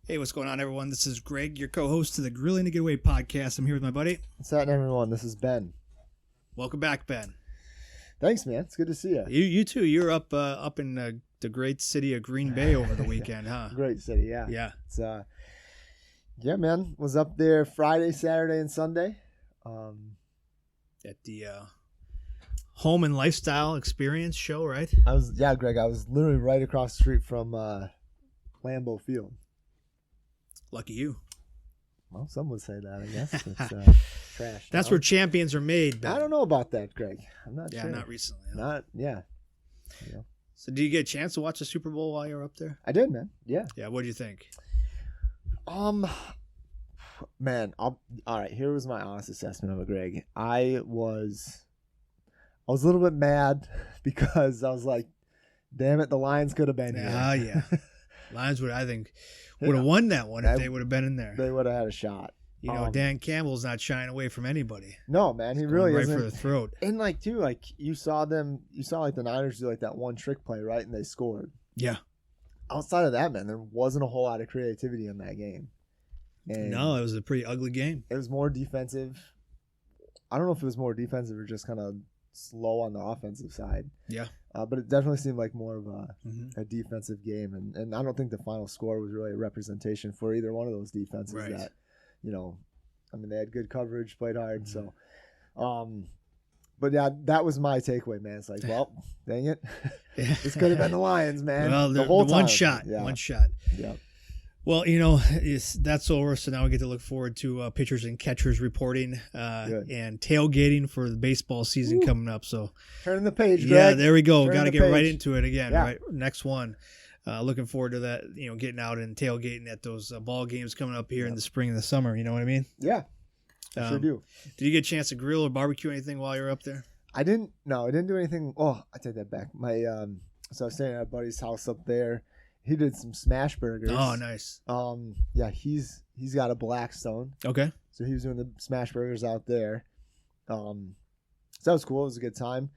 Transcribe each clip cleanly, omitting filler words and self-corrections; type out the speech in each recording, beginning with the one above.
Hey, what's going on, everyone? This is Greg, your co-host of the Grilling to Get Away podcast. I'm here with my buddy. What's happening, everyone? This is Ben. Welcome back, Ben. Thanks, man. It's good to see you. You too. You're up in the great city of Green Bay over the weekend, huh? Great city, yeah. Yeah. It's yeah, man. Was up there Friday, Saturday, and Sunday. At the Home and Lifestyle Experience show, right? Greg. I was literally right across the street from Lambeau Field. Lucky you. Well, some would say that. I guess it's trash. That's where champions are made, Ben. I don't know about that, Greg. I'm not sure. Yeah, not recently. Huh? Not yeah. Yeah. So, did you get a chance to watch the Super Bowl while you were up there? I did, man. Yeah. Yeah. What do you think? Man, all right. Here was my honest assessment of it, Greg. I was a little bit mad because I was like, "Damn it, the Lions could have been here." Yeah. Lions would have won that one if they would have been in there. They would have had a shot. You know, Dan Campbell's not shying away from anybody. No, man, he He's really going isn't. right for the throat. And you saw like the Niners do like that one trick play, right? And they scored. Yeah. Outside of that, man, there wasn't a whole lot of creativity in that game. And No, it was a pretty ugly game. it was more defensive. I don't know if it was more defensive or just kind of slow on the offensive side. Yeah. But it definitely seemed like more of Mm-hmm. a defensive game. And I don't think the final score was really a representation for either one of those defenses Right. that, they had good coverage, played hard. Mm-hmm. So, but yeah, that was my takeaway, man. It's like, well, dang it. Yeah. This could have been the Lions, man. Well, the whole time. one shot. Yeah. One shot. Yeah. Well, that's over. So now we get to look forward to pitchers and catchers reporting and tailgating for the baseball season coming up. So Turning the page, Greg. yeah, there we go. Turn Got to the get right page. into it again. Yeah. Right, next one. Looking forward to that. Getting out and tailgating at those ball games coming up here in the spring and the summer. You know what I mean? Yeah. I sure do. Did you get a chance to grill or barbecue anything while you were up there? I didn't do anything. Oh, I take that back. So I was staying at a buddy's house up there. He did some smash burgers. Oh, nice. Yeah, he's got a Blackstone. Okay. So he was doing the smash burgers out there. So that was cool. It was a good time.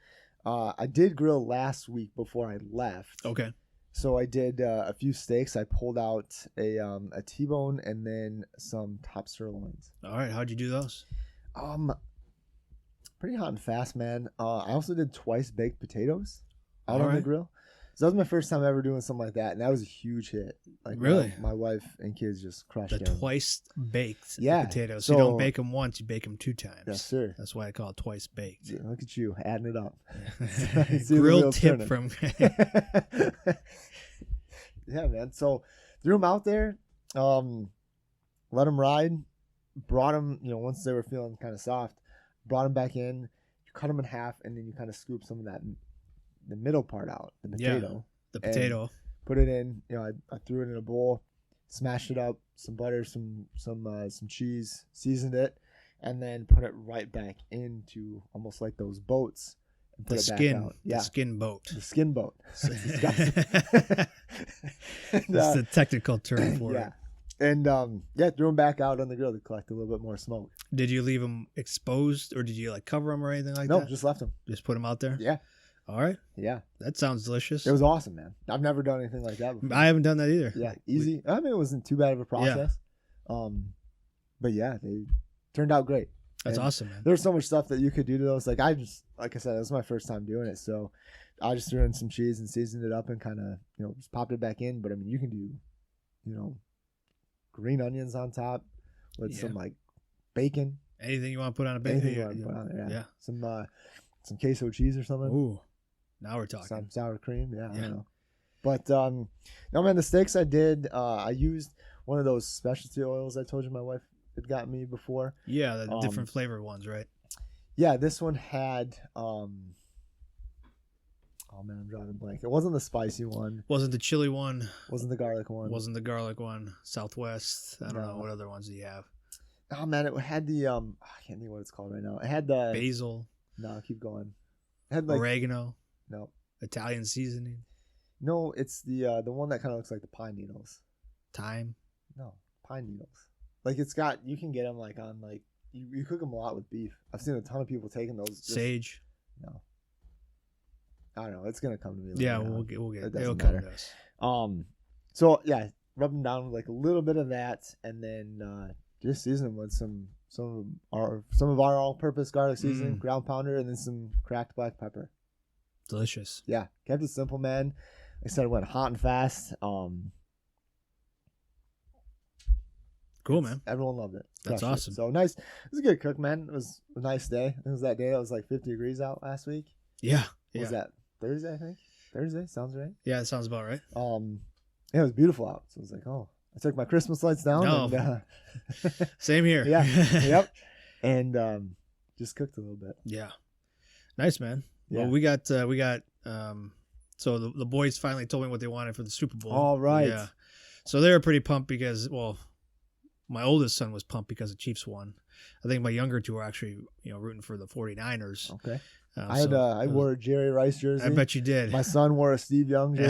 I did grill last week before I left. Okay. So I did a few steaks. I pulled out a T-bone and then some top sirloins. All right. How'd you do those? Pretty hot and fast, man. I also did twice baked potatoes out All on the right. grill. So that was my first time ever doing something like that, and that was a huge hit. Like Really? my wife and kids just crushed The it. twice baked Yeah, potatoes. so- you don't bake them once, you bake them 2 times. Yes, sir. That's why I call it twice baked. Yeah, look at you adding it up. See the Grill wheels tip turning. from. Yeah, man. So threw them out there, let them ride, brought them. Once they were feeling kind of soft, brought them back in. You cut them in half, and then you kind of scoop some of the middle part out, the potato. The potato. Put it in. I threw it in a bowl, smashed it up, some butter, some cheese, seasoned it, and then put it right back into almost like those boats and put The it skin. back out. Yeah, The skin boat. the skin boat. That's the technical term for yeah, it. and threw them back out on the grill to collect a little bit more smoke. Did you leave them exposed or did you cover them or anything like No, that? just left them. Just put them out there? Yeah, All right. yeah. That sounds delicious. It was awesome, man. I've never done anything like that before. I haven't done that either. Yeah, easy. I mean, it wasn't too bad of a process. But yeah, they turned out great. That's And awesome, man. There's so much stuff that you could do to those. Like I said, it was my first time doing it, so I just threw in some cheese and seasoned it up and kind of, just popped it back in. But I mean, you can do, green onions on top with some like bacon. Anything you want to put on a bacon? Anything you want to put on there. Yeah. Some queso cheese or something. Ooh, now we're talking. Some sour cream. Yeah, I Yeah. don't know. But no, man, the steaks I did, I used one of those specialty oils I told you my wife had gotten me before. Yeah, the different flavored ones, right? Yeah, this one had oh man, I'm drawing a blank. It wasn't the spicy one. Wasn't the chili one? Wasn't the garlic one. Wasn't the garlic one? Southwest. I don't know what other ones do you have. Oh man, it had the I can't think what it's called right now. It had the Basil, No, keep going. It had like oregano, no, Italian seasoning, no. It's the one that kind of looks like the pine needles. thyme. No, pine needles. Like you can get them like on like you cook them a lot with beef. I've seen a ton of people taking those. Sage. No, I don't know. It's gonna come to me. Yeah, later we'll on. get It it'll doesn't come matter. to us. So yeah, rub them down with like a little bit of that, and then just season them with some of our all-purpose garlic seasoning, ground pounder, and then some cracked black pepper. Delicious. Yeah, kept it simple, man. Like I said, it went hot and fast. Cool, man. Everyone loved it. That's awesome. So nice. It was a good cook, man. It was a nice day. It was that day. It was like 50 degrees out last week. Yeah. What was that Thursday? I think Thursday sounds right. Yeah, it sounds about right. Yeah, it was beautiful out. So I was like, oh, I took my Christmas lights down. No. And, Same here. Yeah. Yep. And just cooked a little bit. Yeah. Nice, man. Yeah. Well, we got so the boys finally told me what they wanted for the Super Bowl. All right. Yeah. So they were pretty pumped because, well, my oldest son was pumped because the Chiefs won. I think my younger two are actually, rooting for the 49ers. Okay. I wore a Jerry Rice jersey. I bet you did. My son wore a Steve Young jersey.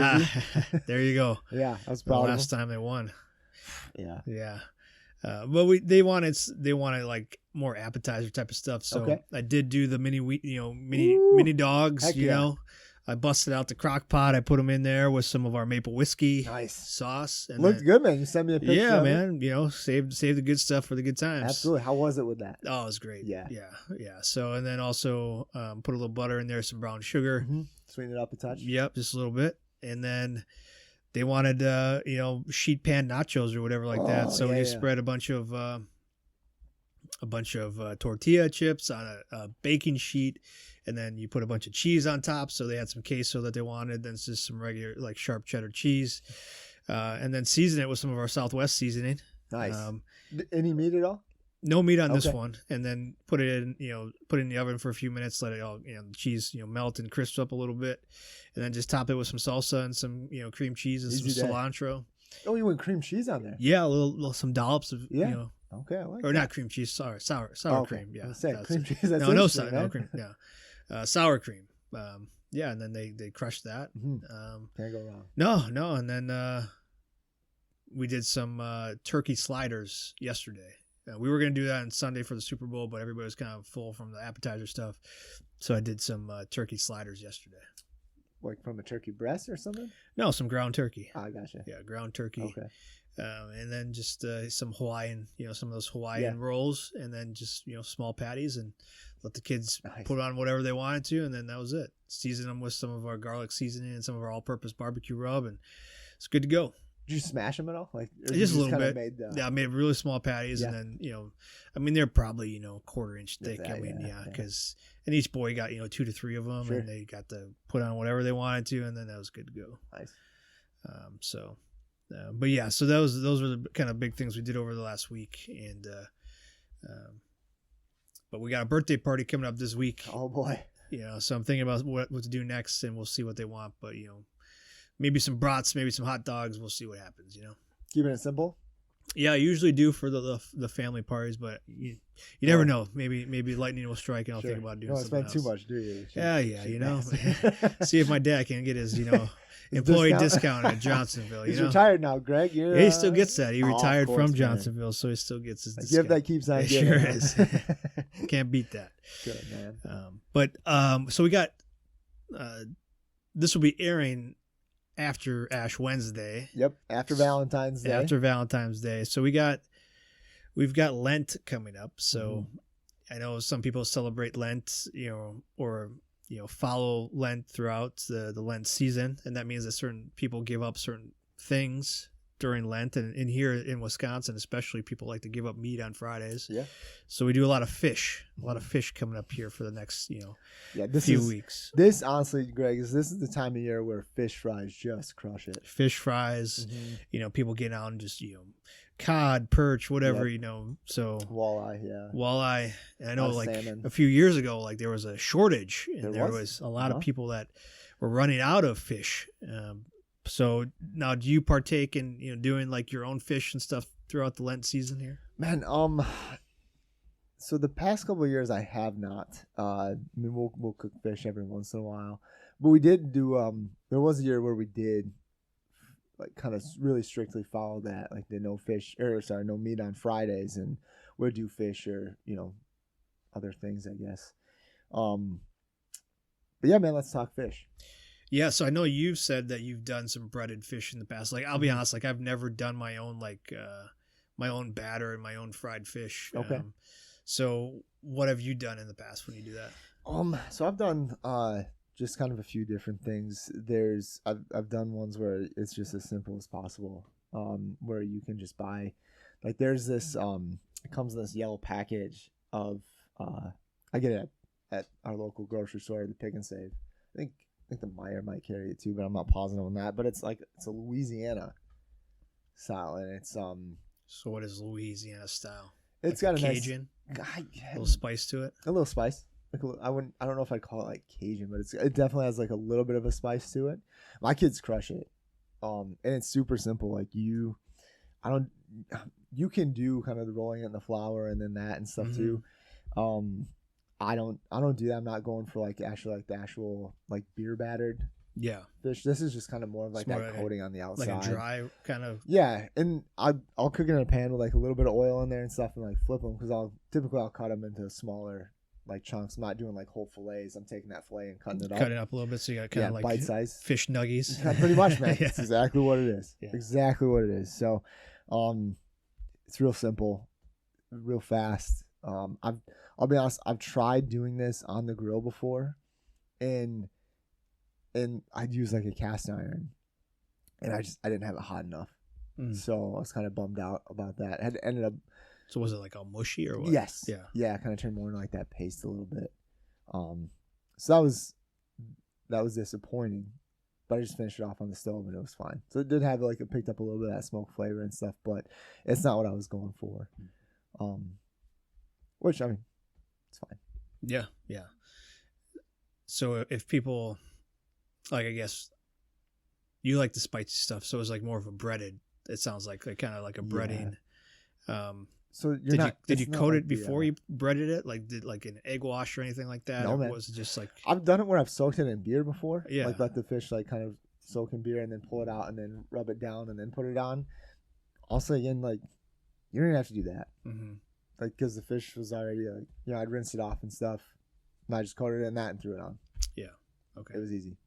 Yeah. There you go. Yeah, I was proud of him. Last time they won. Yeah. Yeah. But they wanted like more appetizer type of stuff. So I did do the mini dogs. Heck yeah. I busted out the crock pot. I put them in there with some of our maple whiskey sauce. And looked good, man. You sent me a picture. Yeah, of man. Save the good stuff for the good times. Absolutely. How was it with that? Oh, it was great. Yeah. So and then also put a little butter in there, some brown sugar. Mm-hmm. Sweeten it up a touch. Yep, just a little bit, and then they wanted sheet pan nachos or whatever like that. So we spread a bunch of tortilla chips on a baking sheet, and then you put a bunch of cheese on top. So they had some queso that they wanted. Then it's just some regular like sharp cheddar cheese, and then season it with some of our Southwest seasoning. Nice. Any meat at all? No meat on this one, and then put it in the oven for a few minutes. Let it all the cheese melt and crisp up a little bit, and then just top it with some salsa and some cream cheese and some cilantro. Oh, you went cream cheese on there? Yeah, a little some dollops of Okay, I like or that. Not cream cheese. Sorry, sour cream. Yeah, cream cheese. That's no cream. Yeah, sour cream. Yeah, and then they crushed that. Mm-hmm. Can't go wrong. No, and then we did some turkey sliders yesterday. We were going to do that on Sunday for the Super Bowl, but everybody was kind of full from the appetizer stuff. So I did some turkey sliders yesterday. Like from a turkey breast or something? No, some ground turkey. I gotcha. Yeah, ground turkey. Okay. And then just some Hawaiian, some of those Hawaiian rolls, and then just, small patties, and let the kids put on whatever they wanted to, and then that was it. Season them with some of our garlic seasoning and some of our all-purpose barbecue rub, and it's good to go. Did you smash them at all? Just a little bit. I made really small patties, and then, they're probably, quarter-inch thick. Because and each boy got 2 to 3 of them, and they got to put on whatever they wanted to, and then that was good to go. Nice. But yeah, so those were the kind of big things we did over the last week, and but we got a birthday party coming up this week. Oh boy. So I'm thinking about what to do next, and we'll see what they want, but maybe some brats, maybe some hot dogs. We'll see what happens, Keeping it simple? Yeah, I usually do for the family parties, but you never know. Maybe lightning will strike, and I'll think about doing something else. You don't spend too much, do you? Yeah, See if my dad can get his, employee discount at Johnsonville. He's retired now, Greg. He still gets that. He retired from Johnsonville, so he still gets his discount. Gift that keeps on giving. Sure is. Can't beat that. Good, man. So we got this will be airing after Ash Wednesday. Yep, after Valentine's Day. So we've got Lent coming up. So I know some people celebrate Lent, or follow Lent throughout the Lent season, and that means that certain people give up certain things during Lent, and in here in Wisconsin especially, people like to give up meat on Fridays. Yeah. So we do a lot of fish coming up here for the next few weeks. This honestly, Greg, this is the time of year where fish fries just crush it. Fish fries, people get out and just cod, perch, whatever, so walleye. And I know salmon. A few years ago, there was a shortage, and there was a lot of people that were running out of fish. So now, do you partake in doing your own fish and stuff throughout the Lent season here? Man, so the past couple of years I have not. We'll cook fish every once in a while, but we did do. There was a year where we did kind of really strictly follow that, the no meat on Fridays, and we'll do fish or other things, I guess. But yeah, man, let's talk fish. Yeah, so I know you've said that you've done some breaded fish in the past. Like, I'll be honest, like I've never done my own my own batter and my own fried fish. Okay. So what have you done in the past when you do that? So I've done just kind of a few different things. I've done ones where it's just as simple as possible. Where you can just buy, like there's this it comes in this yellow package of I get it at our local grocery store, the Pick and Save. I think the Meyer might carry it too, but I'm not positive on that. But it's a Louisiana style, and it's So what is Louisiana style? It's like got a Cajun, nice, a little spice to it. A little spice. Like I don't know if I'd call it like Cajun, but it definitely has like a little bit of a spice to it. My kids crush it, and it's super simple. Like you can do kind of the rolling it in the flour and then that and stuff too. I don't do that. I'm not going for like the actual like beer battered fish. This is just kind of more of like that coating on the outside, like a dry kind of. Yeah, and I'll cook it in a pan with like a little bit of oil in there and stuff, and like flip them because I'll cut them into smaller like chunks. I'm not doing like whole fillets. I'm taking that fillet and cutting it up. Cut it up a little bit so you got kind of like bite size fish nuggies. Pretty much, man. That's exactly what it is. Yeah. Exactly what it is. So, it's real simple, real fast. I'll be honest. I've tried doing this on the grill before, and I'd use like a cast iron, and I didn't have it hot enough, so I was kind of bummed out about that. It ended up. So was it like all mushy or what? Yes. Yeah. Kind of turned more into like that paste a little bit. So that was disappointing, but I just finished it off on the stove and it was fine. So it did have like it picked up a little bit of that smoke flavor and stuff, but it's not what I was going for. Which I mean, it's fine. Yeah. So if people, like, I guess you like the spicy stuff, so it's like more of a breaded. It sounds like kind of like a breading. So did you coat it before you breaded it? Like did like an egg wash or anything like that? No, or man. Was it just like I've done it where I've soaked it in beer before. Yeah. Like let the fish like kind of soak in beer and then pull it out and then rub it down and then put it on. Also, again, like you don't even have to do that. Like because the fish was already like I'd rinsed it off and stuff. And I just coated it in that and threw it on. Yeah. Okay. It was easy,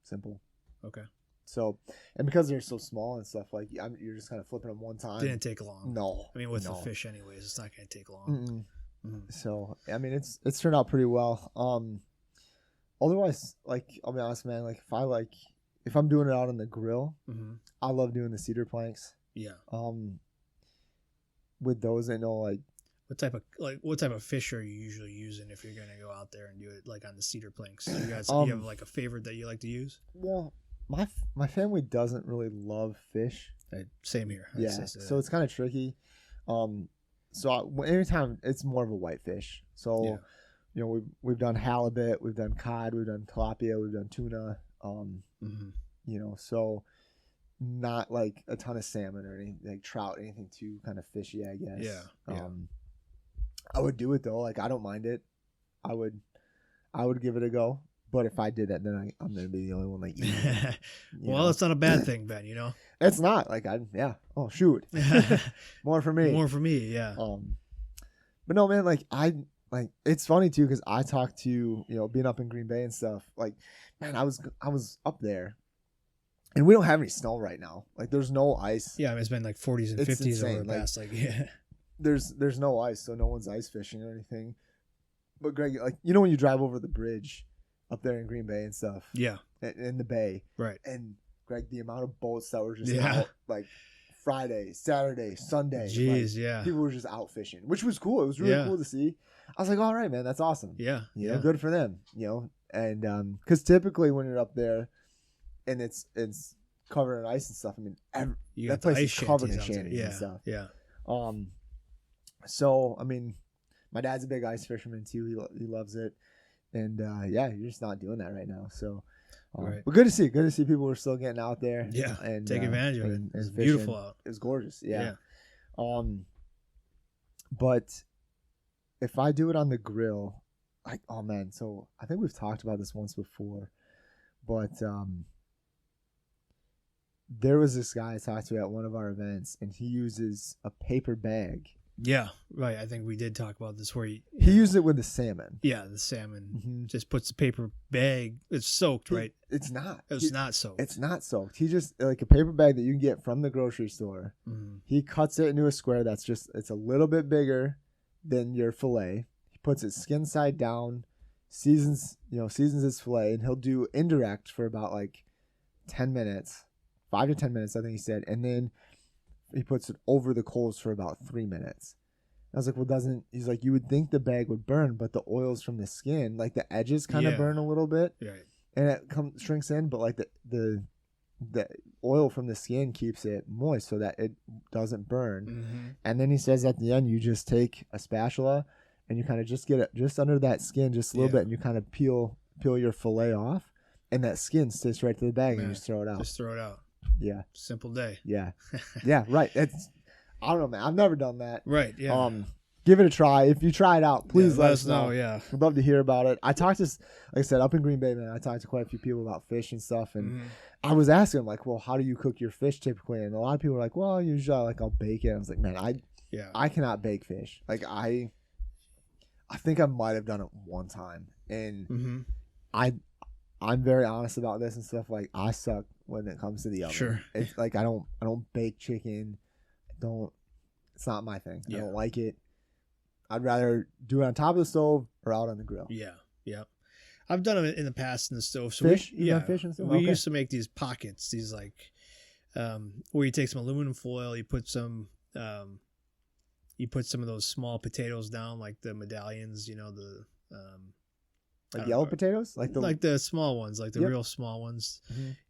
simple. Okay. So, and because they're so small and stuff, like you're just kind of flipping them one time. Didn't take long. No. I mean, with the fish, anyways, it's not going to take long. So, I mean, it's turned out pretty well. Otherwise, like I'll be honest, man. Like if I'm doing it out on the grill, I love doing the cedar planks. Yeah. With those, I know like. What type of fish are you usually using if you're going to go out there and do it like on the cedar planks? You guys, you have like a favorite that you like to use? Well. My family doesn't really love fish. Same here. So it's kind of tricky. So anytime it's more of a white fish. So, we've done halibut, we've done cod, we've done tilapia, we've done tuna. So not like a ton of salmon or anything like trout, anything too kind of fishy, I guess. Yeah. I would do it though. Like I don't mind it. I would give it a go. But if I did that, then I'm going to be the only one like eating it. Well, it's not a bad thing, Ben, It's not. Like, oh, shoot. More for me. Yeah. But no, man, it's funny, too, because I talked to, being up in Green Bay and stuff. Like, man, I was up there, and we don't have any snow right now. Like, there's no ice. Yeah, I mean, it's been like 40s and 50s over the past, There's no ice, so no one's ice fishing or anything. But, Greg, like, when you drive over the bridge up there in Green Bay and stuff. Yeah. In the bay. Right. And Greg, the amount of boats that were just out like Friday, Saturday, Sunday. Jeez, yeah. People were just out fishing, which was cool. It was really cool to see. I was like, all right, man, that's awesome. Yeah. Good for them, and because typically when you're up there and it's covered in ice and stuff, I mean, that place is covered in shanties and stuff. Yeah. So, I mean, my dad's a big ice fisherman too. He loves it. And you're just not doing that right now. So, right. But good to see people are still getting out there. Yeah, and take advantage of it. It's beautiful out. It was gorgeous. Yeah. But if I do it on the grill, oh man. So I think we've talked about this once before, but there was this guy I talked to at one of our events, and he uses a paper bag Yeah, right. I think we did talk about this where he used it with the salmon. Yeah, the salmon just puts the paper bag. It's soaked, right? It's not. It's not soaked. It's not soaked. He just like a paper bag that you can get from the grocery store. He cuts it into a square that's it's a little bit bigger than your fillet. He puts it skin side down, seasons his fillet, and he'll do indirect for about like 10 minutes, 5 to 10 minutes, I think he said, and then he puts it over the coals for about 3 minutes. I was like, well, he's like, you would think the bag would burn, but the oils from the skin, like the edges kind of burn a little bit, right? And it shrinks in, but like the oil from the skin keeps it moist so that it doesn't burn. And then he says at the end, you just take a spatula and you kind of just get it just under that skin just a little bit, and you kind of peel your fillet off, and that skin sticks right to the bag, and you just throw it out. Just throw it out. Yeah. Simple day. Yeah. Yeah, right. I don't know, man. I've never done that. Right, yeah. Give it a try. If you try it out, please let us know. Yeah. We'd love to hear about it. I talked to, like I said, up in Green Bay, man, I talked to quite a few people about fish and stuff, and I was asking them, like, well, how do you cook your fish typically? And a lot of people were like, well, usually I'll bake it. I was like, man, I cannot bake fish. Like, I think I might have done it one time, and I'm very honest about this and stuff. Like, I suck when it comes to the oven. Sure. It's like I don't bake chicken. It's not my thing. I don't like it. I'd rather do it on top of the stove or out on the grill. Yeah. Yeah. I've done it in the past in the stove. So fish? Fish and stuff? We used to make these pockets, these like where you take some aluminum foil, you put some of those small potatoes down, like the medallions, like yellow potatoes? Like the small ones, like the real small ones.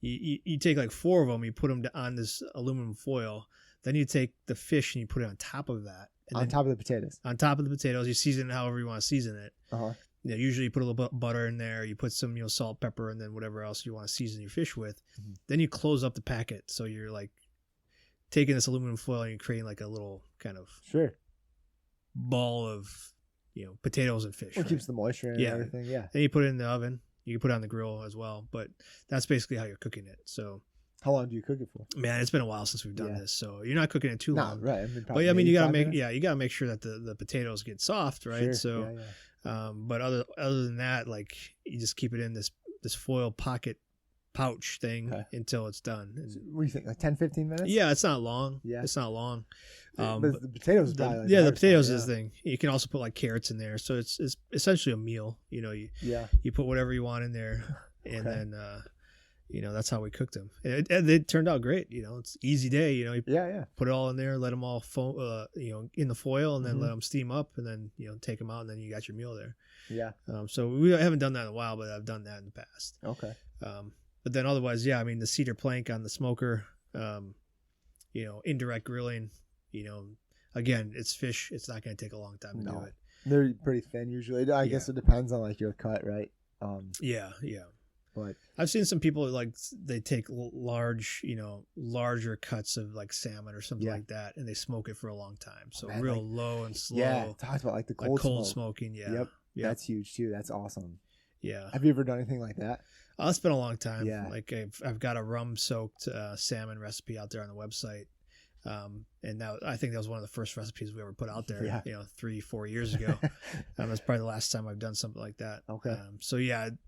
You take like 4 of them, you put them on this aluminum foil. Then you take the fish and you put it on top of that. On top of the potatoes. On top of the potatoes. You season it however you want to season it. Usually you put a little bit of butter in there. You put some salt, pepper, and then whatever else you want to season your fish with. Then you close up the packet. So you're like taking this aluminum foil and you're creating like a little kind of ball of potatoes and fish. It keeps the moisture in and everything. Yeah. Then you put it in the oven. You can put it on the grill as well. But that's basically how you're cooking it. So how long do you cook it for? Man, it's been a while since we've done this, so you're not cooking it too long. Right. But you gotta make sure that the potatoes get soft, right? Sure. But other than that, like you just keep it in this foil pocket pouch thing until it's done. And, what do you think? Like 10, 15 minutes? Yeah, it's not long. Yeah, it's not long. But the potatoes, the potatoes is the thing. You can also put like carrots in there, so it's essentially a meal. You put whatever you want in there, and then. That's how we cooked them. And it turned out great. It's easy day. You put it all in there, let them all in the foil, and then let them steam up, and then take them out, and then you got your meal there. Yeah. So we haven't done that in a while, but I've done that in the past. Okay. But then otherwise, the cedar plank on the smoker, indirect grilling. Again, it's fish. It's not going to take a long time to do it. They're pretty thin usually. I guess it depends on like your cut, right? Yeah. But I've seen some people like they take larger cuts of like salmon or something like that, and they smoke it for a long time. So real low and slow. Yeah, talked about like the cold smoking. Yeah, yep, that's huge too. That's awesome. Yeah. Have you ever done anything like that? It's been a long time. Yeah. Like I've got a rum soaked salmon recipe out there on the website. And now I think that was one of the first recipes we ever put out there, 3-4 years ago. That's probably the last time I've done something like that. Okay. So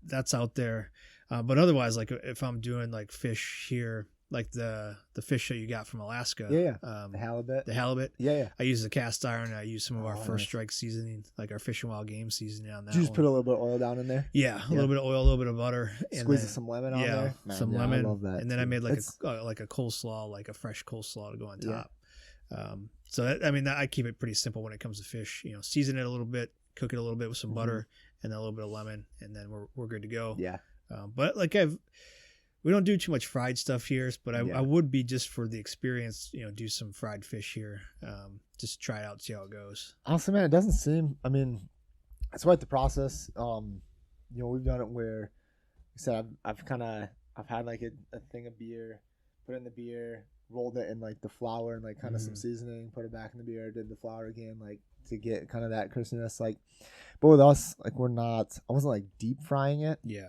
that's out there. But otherwise, like if I'm doing like fish here, like the fish that you got from Alaska. The halibut. Yeah. I use the cast iron. I use some of our First Strike seasoning, like our Fish and Wild Game seasoning on that. Did you just put a little bit of oil down in there? Yeah, a little bit of oil, a little bit of butter. Squeeze some lemon on there. Man, some lemon. I love that. And then I made like a coleslaw, like a fresh coleslaw to go on top. I keep it pretty simple when it comes to fish. Season it a little bit, cook it a little bit with some butter, and then a little bit of lemon, and then we're good to go. Yeah. But like we don't do too much fried stuff here, but I would be just for the experience, do some fried fish here, just try it out, see how it goes. Honestly, man, it doesn't seem. I mean, it's quite the process. We've done it where, like I said, I've had like a thing of beer, put it in the beer, rolled it in like the flour and like kind of some seasoning, put it back in the beer, did the flour again, like to get kind of that crispiness. Like, but with us, like I wasn't like deep frying it. Yeah.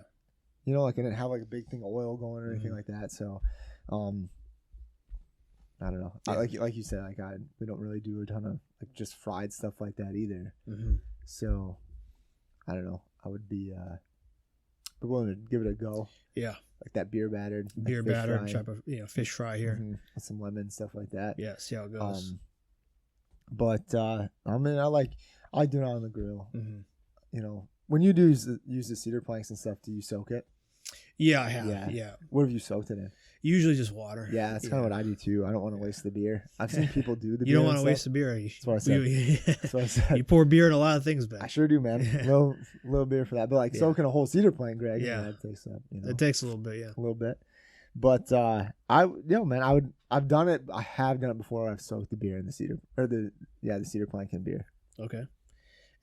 Like I didn't have like a big thing of oil going or anything like that. So, I don't know. Yeah. Like you said, like we don't really do a ton of like just fried stuff like that either. So I don't know. I would be willing to give it a go. Yeah. Like that beer battered type of fish fry here. With some lemon, stuff like that. Yeah, see how it goes. But I mean, I like doing it on the grill. You know, when you do use the cedar planks and stuff, do you soak it? Yeah, I have. Yeah. What have you soaked it in? Usually just water. Yeah, that's kind of what I do too. I don't want to waste the beer. I've seen people do the beer. You don't want to waste the beer. That's what I said. That's what I said. You pour beer in a lot of things, Ben. I sure do, man. Little beer for that. But like soaking a whole cedar plank, Greg. Yeah, that takes up. It takes a little bit. Yeah, a little bit. But I've done it. I have done it before. I've soaked the beer in the cedar the cedar plank in beer. Okay.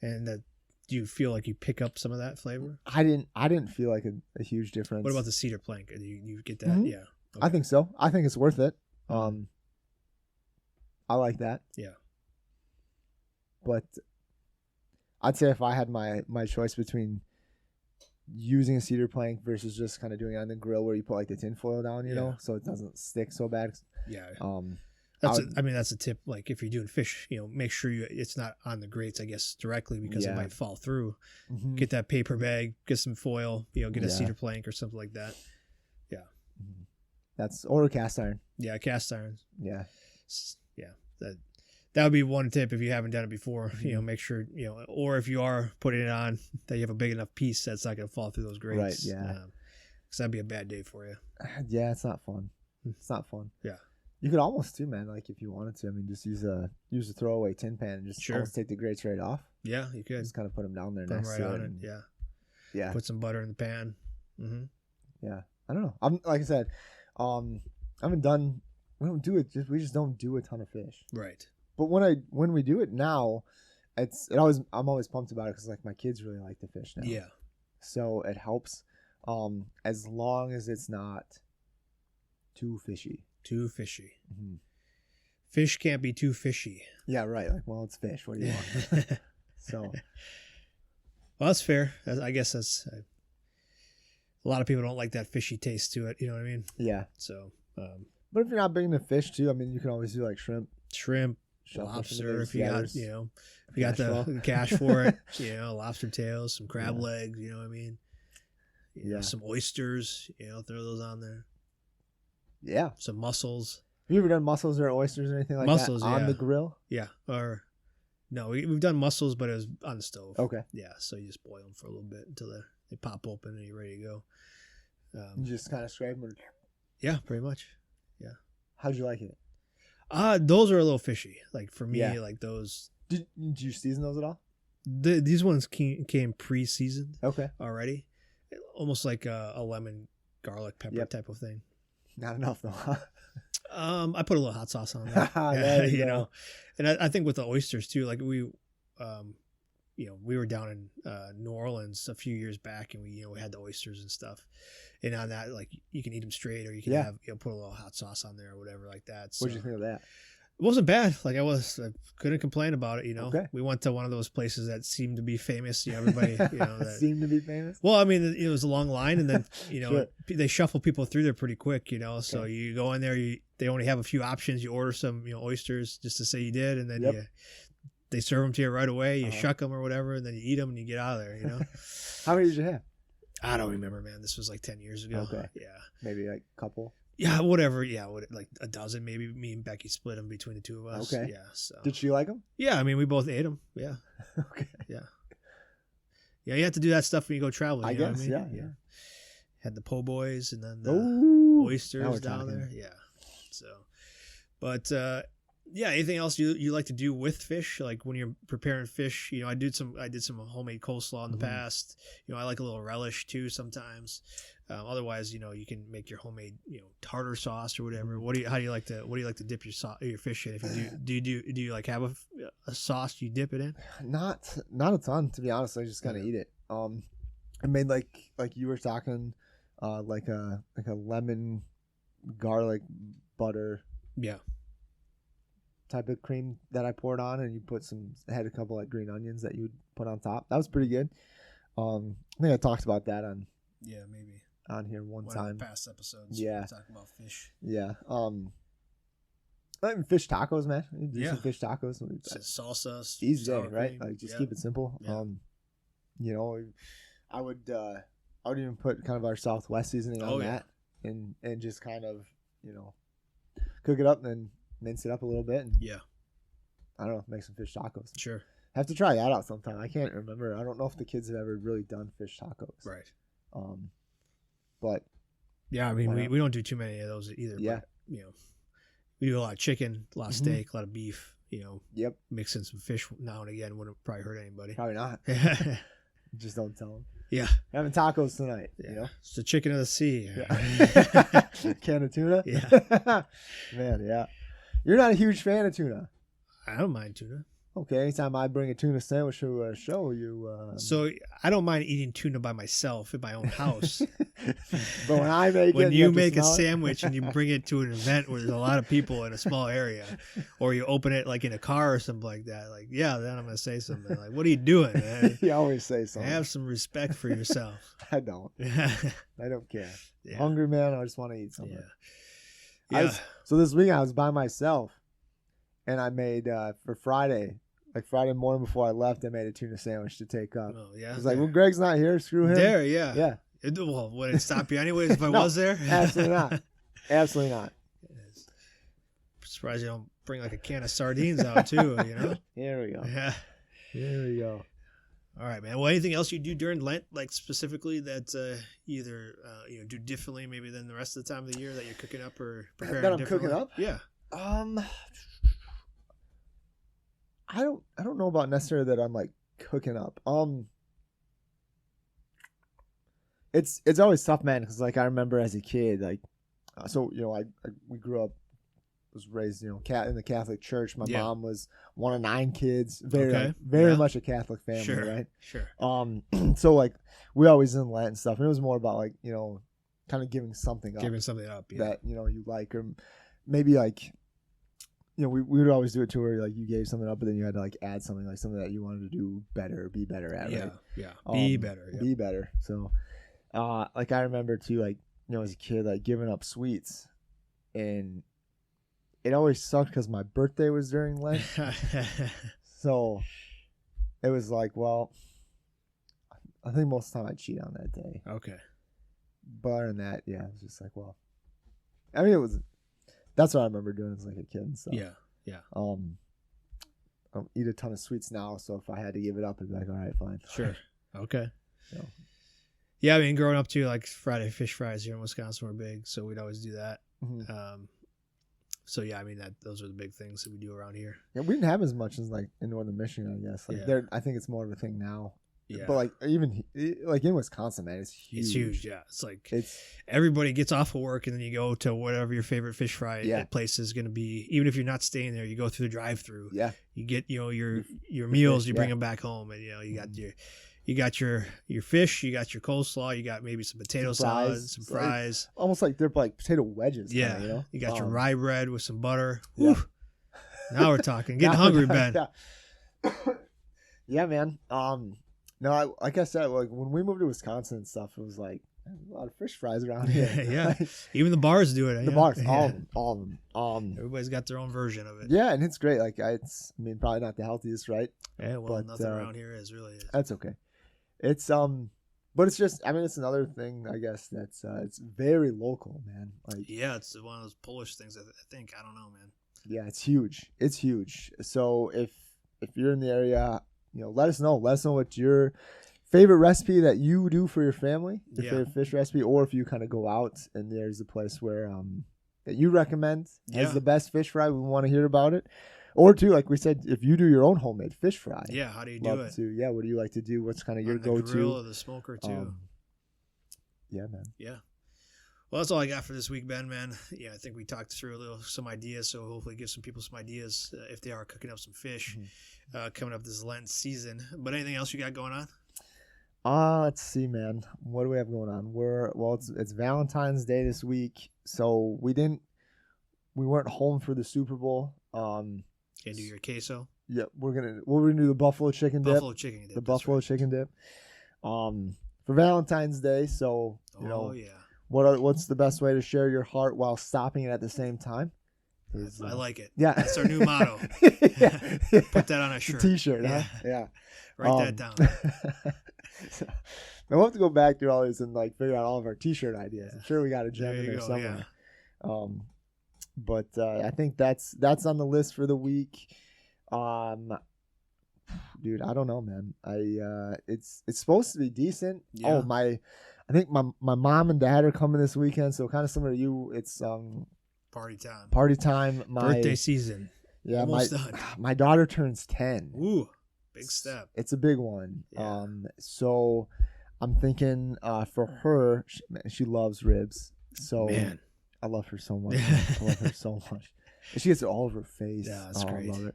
And do you feel like you pick up some of that flavor? I didn't feel like a huge difference. What about the cedar plank? Do you get that? Yeah. Okay. I think so. I think it's worth it. I like that. Yeah. But I'd say if I had my choice between using a cedar plank versus just kind of doing it on the grill where you put like the tin foil down, you know, so it doesn't stick so bad. Yeah. That's a tip. Like if you're doing fish, make sure it's not on the grates, I guess, directly because it might fall through. Get that paper bag, get some foil, get a cedar plank or something like that. Yeah. Or a cast iron. Yeah, cast iron. Yeah. Yeah. That would be one tip if you haven't done it before. Make sure, or if you are putting it on, that you have a big enough piece that's not going to fall through those grates. Right, yeah. Because that'd be a bad day for you. Yeah, it's not fun. It's not fun. Yeah. You could almost too, man. Like if you wanted to, I mean, just use a throwaway tin pan and just almost take the grates right off. Yeah, you could. Just kind of put them down there. Put them right on it. Yeah. Yeah. Put some butter in the pan. Yeah. I don't know. Like I said, we don't do it. We just don't do a ton of fish. Right. But when we do it now, I'm always pumped about it because like my kids really like the fish now. Yeah. So it helps, as long as it's not too fishy. Too fishy. Fish can't be too fishy. Yeah, right. Like, well, it's fish. What do you want? So, well, that's fair. I guess that's a lot of people don't like that fishy taste to it. You know what I mean? Yeah. So, but if you're not big into fish too, I mean, you can always do like shrimp, lobster. If you got, if you got the cash for it, lobster tails, some crab legs. You know what I mean? Some oysters. Throw those on there. Yeah. Some mussels. Have you ever done mussels or oysters or anything like that on the grill? Yeah. Or no, we've done mussels, but it was on the stove. Okay. Yeah. So you just boil them for a little bit until they pop open and you're ready to go. You just kind of scrape them. Yeah, pretty much. Yeah. How'd you like it? Those are a little fishy. Like for me, like those. Did you season those at all? These ones came pre-seasoned. Okay. Already, almost like a lemon garlic pepper type of thing. Not enough though. I put a little hot sauce on there. You know, and I think with the oysters too. Like we were down in New Orleans a few years back, and we had the oysters and stuff. And on that, like you can eat them straight, or you can have put a little hot sauce on there or whatever like that. So, what'd you think of that? It wasn't bad. Like I couldn't complain about it. Okay. We went to one of those places that seemed to be famous. Everybody, that seemed to be famous. Well, I mean, it was a long line, and then Sure. They shuffle people through there pretty quick. So you go in there, they only have a few options. You order some, oysters just to say you did, and then they serve them to you right away. You shuck them or whatever, and then you eat them and you get out of there. How many did you have? I don't remember, man. This was like 10 years ago. Okay. Yeah. Maybe like a couple. Yeah, whatever. Yeah, like a dozen, maybe. Me and Becky split them between the two of us. Okay. Yeah. So. Did she like them? Yeah, I mean, we both ate them. Yeah. Okay. Yeah. Yeah, you have to do that stuff when you go traveling. I guess. What I mean? Yeah. Had the po' boys and then the oysters down there. Yeah. So, but anything else you like to do with fish? Like when you're preparing fish, I did some homemade coleslaw in the past. I like a little relish too sometimes. Otherwise, you can make your homemade, tartar sauce or whatever. What do you like to dip your fish in? If you do you like have a sauce you dip it in? Not a ton, to be honest. I just kind of eat it. I made like you were talking, like a lemon garlic butter. Yeah. Type of cream that I poured on, and you had a couple like green onions that you would put on top. That was pretty good. I think I talked about that on here one time. Of the past episodes. Yeah, talking about fish. Yeah. Fish tacos, man. Do some fish tacos. Salsa. Easy day, right? Like just keep it simple. Yeah. You know, I would even put kind of our Southwest seasoning on that, and just kind of, you know, cook it up and then mince it up a little bit, and I don't know, make some fish tacos. Sure. Have to try that out sometime. I can't remember. I don't know if the kids have ever really done fish tacos. Right. But yeah, I mean, we don't do too many of those either. Yeah. But, you know, we do a lot of chicken, a lot of steak, a lot of beef. You know. Yep. Mix in some fish now and again wouldn't probably hurt anybody. Probably not. Just don't tell them. Yeah. Having tacos tonight. Yeah. You know? It's the chicken of the sea. Yeah. Can of tuna? Yeah. Man, yeah. You're not a huge fan of tuna. I don't mind tuna. Okay, anytime I bring a tuna sandwich to a show, you... So I don't mind eating tuna by myself in my own house. But when I make when you make a sandwich and you bring it to an event where there's a lot of people in a small area, or you open it like in a car or something like that, like, yeah, then I'm going to say something like, what are you doing, man? You always say something. Have some respect for yourself. I don't. I don't care. Yeah. Hungry, man, I just want to eat something. Yeah. So this week I was by myself, and I made, for Friday morning before I left, I made a tuna sandwich to take up. Oh, yeah. I was like, well, Greg's not here. Screw him. There, yeah. Yeah. Well, would it stop you anyways if I was there? Absolutely not. Absolutely not. Surprised you don't bring like a can of sardines out too, you know? Here we go. Yeah. Here we go. All right, man. Well, anything else you do during Lent, like specifically that either you know, do differently maybe than the rest of the time of the year that you're cooking up or preparing that I'm differently? cooking up? Yeah. I don't know about necessarily that I'm like cooking up. It's always tough, man, because like I remember as a kid, like, so you know, we grew up, was raised, you know, in the Catholic Church. My mom was one of 9 kids, very much a Catholic family, right? Sure. So like we always in Lent and stuff, and it was more about like, you know, kind of giving something up, that, you know, you like, or maybe like, you know, we would always do it to where like you gave something up, but then you had to like add something, like something that you wanted to do better, be better at, right? Yeah. Be better. Yep. Be better. So, like I remember too, like, you know, as a kid, like giving up sweets, and it always sucked because my birthday was during Lent. So it was like, well, I think most of the time I cheat on that day. Okay. But other than that, yeah, it was just like, well, I mean, that's what I remember doing as like a kid and stuff. Yeah. I don't eat a ton of sweets now, so if I had to give it up, I'd be like, all right, fine. Sure. Okay. So. Yeah, I mean, growing up too, like Friday fish fries here in Wisconsin were big, so we'd always do that. Mm-hmm. So yeah, I mean, those are the big things that we do around here. Yeah, we didn't have as much as like in Northern Michigan, I guess. Like I think it's more of a thing now. Yeah. But like even like in Wisconsin, man, it's huge. It's huge, yeah. It's like everybody gets off of work and then you go to whatever your favorite fish fry place is going to be. Even if you're not staying there, you go through the drive-through. Yeah. You get, you know, your meals, you bring them back home, and you know, you got your fish, you got your coleslaw, you got maybe some potato salad, some fries. Almost like they're like potato wedges. Yeah. Kinda, you know? You got your rye bread with some butter. Yeah. Now we're talking. Getting hungry, Ben. Yeah, man. No, like I said, like when we moved to Wisconsin and stuff, it was like a lot of fish fries around here. Yeah. Even the bars do it. The bars, all of them. Everybody's got their own version of it. Yeah, and it's great. Like I mean, probably not the healthiest, right? Yeah, well, but nothing around here really is. That's okay. It's but it's just, I mean, it's another thing, I guess, that's it's very local, man. Like, yeah, it's one of those Polish things. I think, I don't know, man. Yeah, it's huge. It's huge. So if you're in the area, you know, let us know. Let us know what your favorite recipe that you do for your family, your favorite fish recipe, or if you kind of go out and there's a place where that you recommend as the best fish fry, we want to hear about it. Or too, like we said, if you do your own homemade fish fry. Yeah, how do you do it? Yeah, what do you like to do? What's kind of your go-to? The grill or the smoker too. Yeah, man. Yeah. Well, that's all I got for this week, Ben, man. Yeah, I think we talked through some ideas, so hopefully give some people some ideas if they are cooking up some fish coming up this Lent season. But anything else you got going on? Let's see, man. What do we have going on? It's Valentine's Day this week, so we weren't home for the Super Bowl. Can do your queso. Yeah, we're gonna do the buffalo chicken dip. The buffalo chicken dip. For Valentine's Day, so you know. Yeah. What's the best way to share your heart while stopping it at the same time? I like it. Yeah. That's our new motto. Yeah. Put that on a shirt. T-shirt, huh? Yeah. Write that down. So, we'll have to go back through all this and like figure out all of our T-shirt ideas. I'm sure we got a gem in there somewhere. Yeah. But I think that's on the list for the week. Dude, I don't know, man. It's supposed to be decent. Yeah. I think my mom and dad are coming this weekend, so kind of similar to you. It's party time. Party time. Birthday season. Yeah, almost done. My daughter turns 10. Ooh, big step. It's a big one. Yeah. So I'm thinking for her, she loves ribs. So man. I love her so much. I love her so much. And she gets it all over her face. Yeah, that's great. I love it.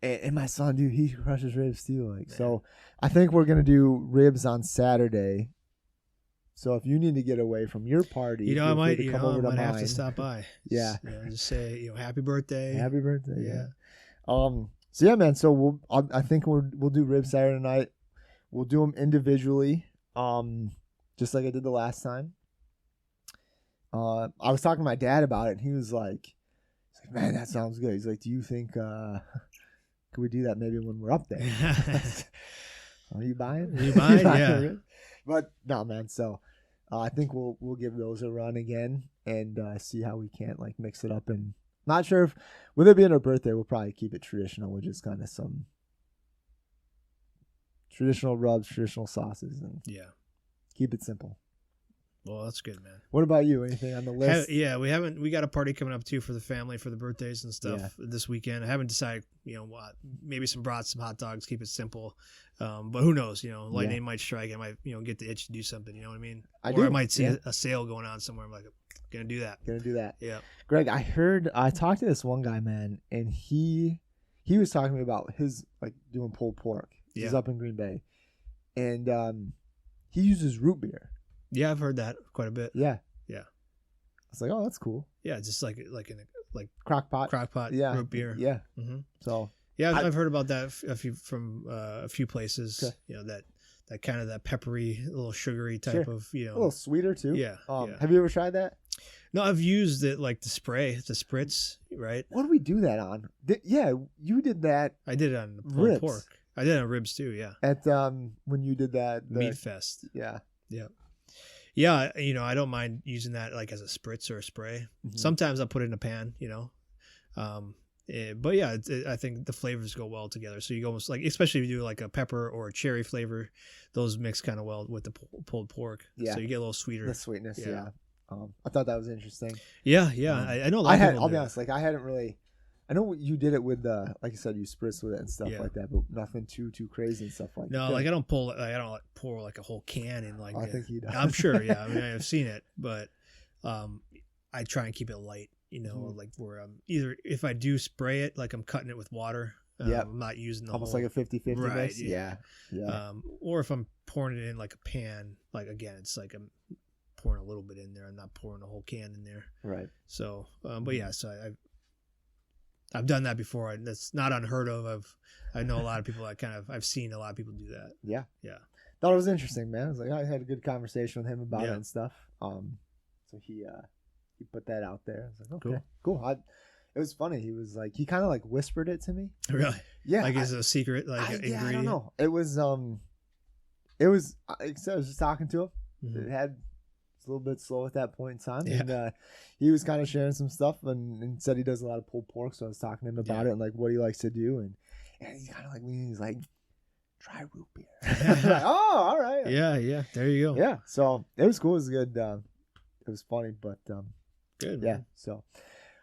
And my son, dude, he crushes ribs too. Like, so I think we're gonna do ribs on Saturday. So if you need to get away from your party, I might have to stop by. Yeah. Just say, happy birthday. Happy birthday. Yeah. So yeah, man. So I think we'll do ribs Saturday night. We'll do them individually, just like I did the last time. I was talking to my dad about it, and he was like, man, that sounds good. He's like, do you think could we do that maybe when we're up there? Are you buying? Yeah. But no, man. So I think we'll give those a run again and see how we can't like mix it up. And not sure if with it being our birthday, we'll probably keep it traditional, which is kind of some traditional rubs, traditional sauces, and keep it simple. Well, that's good, man. What about you? Anything on the list? We got a party coming up too for the family for the birthdays and stuff this weekend. I haven't decided, what, maybe some brats, some hot dogs, keep it simple. But who knows, lightning might strike. I might, get the itch to do something, you know what I mean? I might see a sale going on somewhere. I'm like, gonna do that. Yeah. Greg, I talked to this one guy, man, and he was talking to me about his like doing pulled pork. He's up in Green Bay. And he uses root beer. Yeah, I've heard that quite a bit. Yeah. I was like, oh, that's cool. Yeah, just like in a crock pot. Root beer. Yeah. Mm-hmm. So I've heard about that from a few places. Okay. That kind of that peppery, little sugary type of a little sweeter too. Yeah. Have you ever tried that? No, I've used it like the spritz, right? What did we do that on? You did that. I did it on pulled pork. I did it on ribs too. Yeah. At when you did that Meat Fest. Yeah. Yeah, I don't mind using that like as a spritz or a spray. Mm-hmm. Sometimes I'll put it in a pan, but yeah, I think the flavors go well together. So you almost like, especially if you do like a pepper or a cherry flavor, those mix kind of well with the pulled pork. Yeah. So you get a little sweeter. The sweetness, yeah. I thought that was interesting. Yeah. I know a lot of people I'll be honest, like I hadn't really. I know you did it with like you said, you spritz with it and stuff like that, but nothing too crazy and stuff like that. No, like I don't pour like a whole can in like. I think he does. I'm sure, yeah. I mean, I've seen it, but I try and keep it light. Like where either if I do spray it, like I'm cutting it with water. I'm not using almost like a 50-50 right, mix. Yeah. Or if I'm pouring it in like a pan, like again, it's like I'm pouring a little bit in there. I'm not pouring a whole can in there. Right. So, but yeah, so I've done that before. That's not unheard of. I know a lot of people I've seen a lot of people do that. Yeah. Thought it was interesting, man. I was like, I had a good conversation with him about it and stuff. So he put that out there. I was like, okay, cool. It was funny. He was like, he kind of like whispered it to me. Really? Yeah. Like it's a secret ingredient. I don't know. It was I was just talking to him. Mm-hmm. A little bit slow at that point in time, and he was kind of sharing some stuff and said he does a lot of pulled pork, so I was talking to him about it and like what he likes to do, and he's kind of like me. He's like, try root beer. Like, oh, all right. Yeah, there you go. Yeah, so it was cool. It was good. It was funny, but good. Yeah, man. so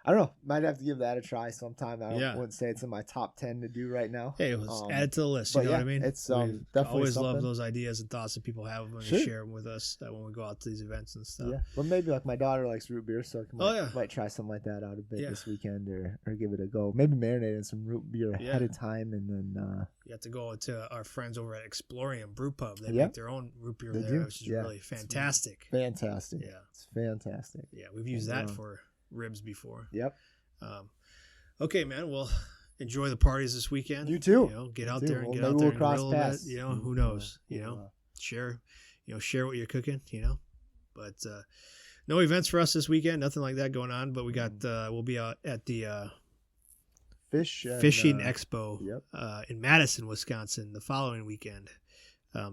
I don't know. Might have to give that a try sometime. I wouldn't say it's in my top 10 to do right now. Hey, let's add it to the list. You know what I mean? It's definitely always something. love those ideas and thoughts that people have when they share them with us. That when we go out to these events and stuff. Yeah, but maybe like my daughter likes root beer, so I might try something like that out a bit this weekend or give it a go. Maybe marinate in some root beer ahead of time, and then you have to go to our friends over at Explorium Brew Pub. They make their own root beer there, which is really fantastic. Fantastic. Yeah, it's fantastic. Yeah, we've used that for ribs before. Yep. Okay, man. Well, enjoy the parties this weekend. You too. Get out there and get out there and grill a bit. Who knows? Share what you're cooking. But no events for us this weekend. Nothing like that going on. But we got we'll be out at the Fishing Expo in Madison, Wisconsin, the following weekend.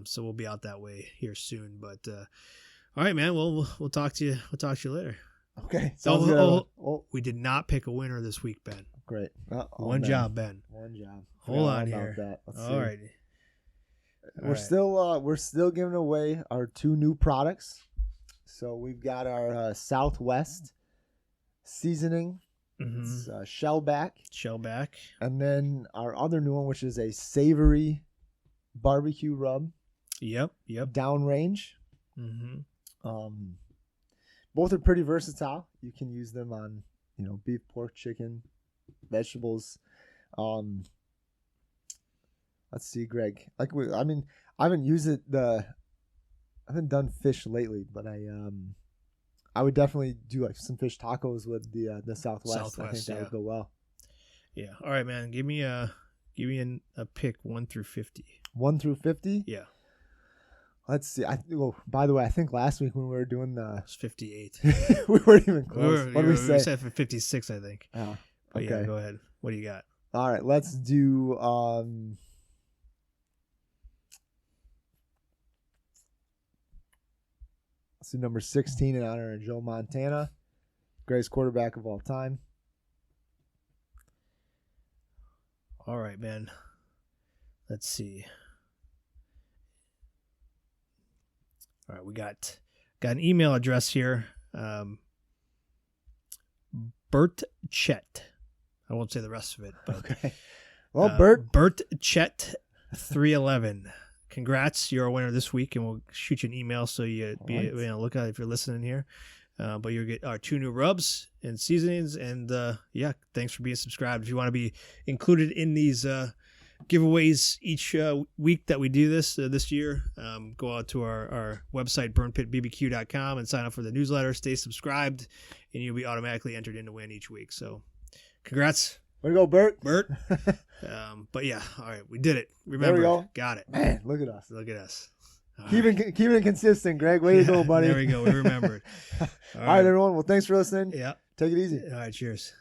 So we'll be out that way here soon. But all right, man. We'll talk to you. We'll talk to you later. Okay. We did not pick a winner this week, Ben. Great. One job, Ben. One job. Hold on here. All right. We're still giving away our 2 new products. So we've got our Southwest seasoning. It's shellback. And then our other new one, which is a savory barbecue rub. Yep. Downrange. Both are pretty versatile. You can use them on, beef, pork, chicken, vegetables. Let's see, Greg. I haven't used it. I haven't done fish lately, but I would definitely do like some fish tacos with the Southwest. I think that would go well. Yeah. All right, man. Give me a pick 1 through 50. 1 through 50? Yeah. Let's see. By the way, I think last week when we were doing it's 58. We weren't even close. What did we say? We said for 56, I think. Oh, okay. Yeah, go ahead. What do you got? All right, let's do let's do number 16 in honor of Joe Montana, greatest quarterback of all time. All right, man. Let's see. All right, we got an email address here. Bert Chet. I won't say the rest of it, but okay. Well, Bert Chet 311. Congrats, you're a winner this week, and we'll shoot you an email so you look out if you're listening here. But you'll get our 2 new rubs and seasonings, and thanks for being subscribed. If you want to be included in these giveaways each week that we do this year, go out to our website, burnpitbbq.com, and sign up for the newsletter. Stay subscribed, and you'll be automatically entered in to win each week. So congrats. Way to go, Bert. But yeah, all right, we did it. Remember, there we go. Got it. Man, look at us. Keeping it consistent, Greg. Way to go, buddy. There we go. We remembered. All right, everyone. Well, thanks for listening. Yeah. Take it easy. All right, cheers.